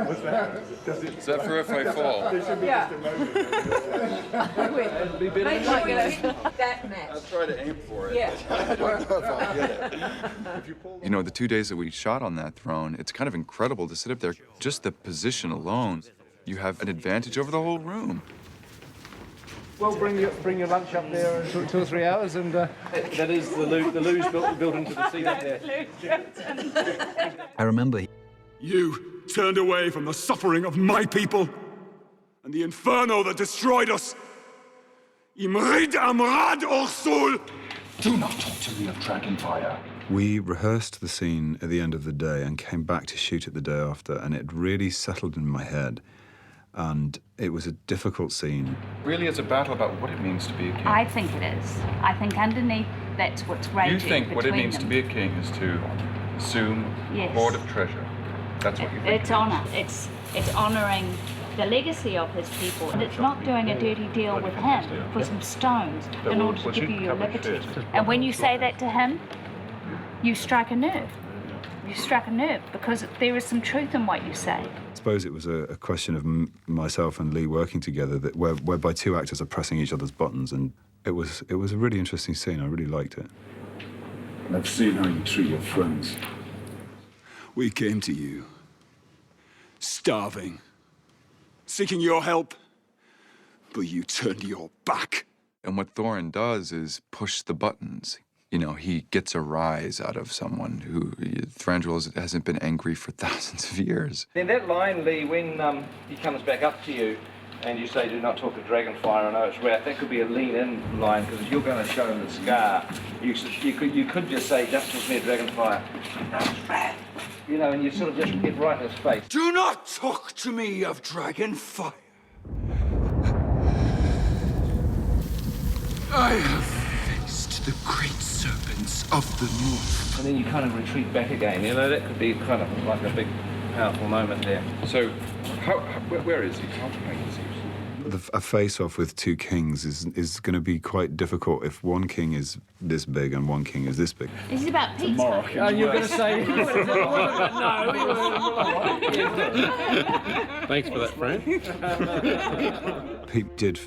What's that? Is that for if I fall? There should be just a moment. It'll be better. Make sure you hit that match. I'll try to aim for it. Yeah. I don't know if I'll get it. If You know, the 2 days that we shot on that throne, it's kind of incredible to sit up there. Just the position alone, you have an advantage over the whole room. Well, bring your lunch up there in 2 or 3 hours, and that is the luge built into the seat up there. I remember You turned away from the suffering of my people and the inferno that destroyed us. Imrid amrad orsul. Do not talk to me of dragonfire. We rehearsed the scene at the end of the day and came back to shoot it the day after, and it really settled in my head. And it was a difficult scene. Really, it's a battle about what it means to be a king. I think it is. I think underneath that's what's raging You think what it between means them. to be a king is to assume Yes. a hoard of treasure. That's what you think. It's honour. It's honouring the legacy of his people. And it's not doing a dirty deal with him for some stones in order to give you your liberty. And when you say that to him, you strike a nerve. You strike a nerve because there is some truth in what you say. I suppose it was a question of myself and Lee working together, that whereby two actors are pressing each other's buttons, and it was a really interesting scene. I really liked it. I've seen how you treat your friends. We came to you, starving, seeking your help, but you turned your back. And what Thorin does is push the buttons. You know, he gets a rise out of someone who, Thranduil hasn't been angry for thousands of years. Then that line, Lee, when he comes back up to you and you say, do not talk of dragonfire, I know it's wrath, that could be a lean-in line, because if you're going to show him the scar, you could just say, don't talk to me of dragonfire, I know it's wrath. You know, and you sort of just get right in his face. Do not talk to me of dragonfire. I have faced the great serpents of the north. And then you kind of retreat back again, you know, that could be kind of like a big, powerful moment there. So, where is he? How high is he? A face-off with two kings is going to be quite difficult if one king is this big and one king is this big. This is about pizza. Oh, you're going to say... Thanks for that, friend. Pete did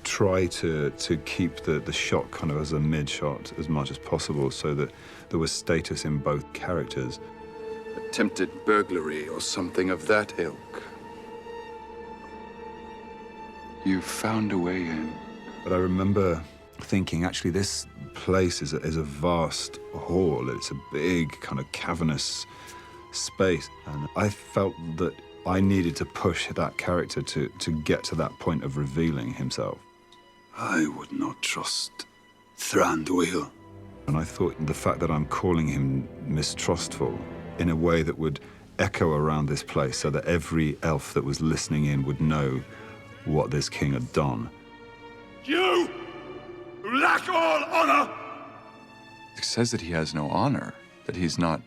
try to keep the shot kind of as a mid-shot as much as possible, so that there was status in both characters. Attempted burglary or something of that ilk. You found a way in. But I remember thinking, actually, this place is a vast hall. It's a big, kind of cavernous space. And I felt that I needed to push that character to get to that point of revealing himself. I would not trust Thranduil. And I thought the fact that I'm calling him mistrustful in a way that would echo around this place, so that every elf that was listening in would know what this king had done. You lack all honor! It says that he has no honor, that he's not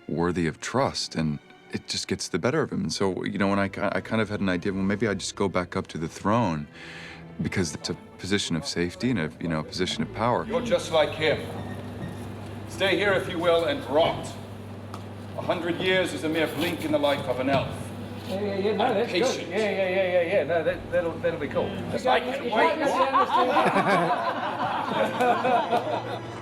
worthy of trust, and it just gets the better of him. And so, you know, when I kind of had an idea, well, maybe I just go back up to the throne, because it's a position of safety and a position of power. You're just like him. Stay here, if you will, and rot. 100 years is a mere blink in the life of an elf. Yeah, no, that's Patient. good. Yeah, no, that'll be cool. I can wait.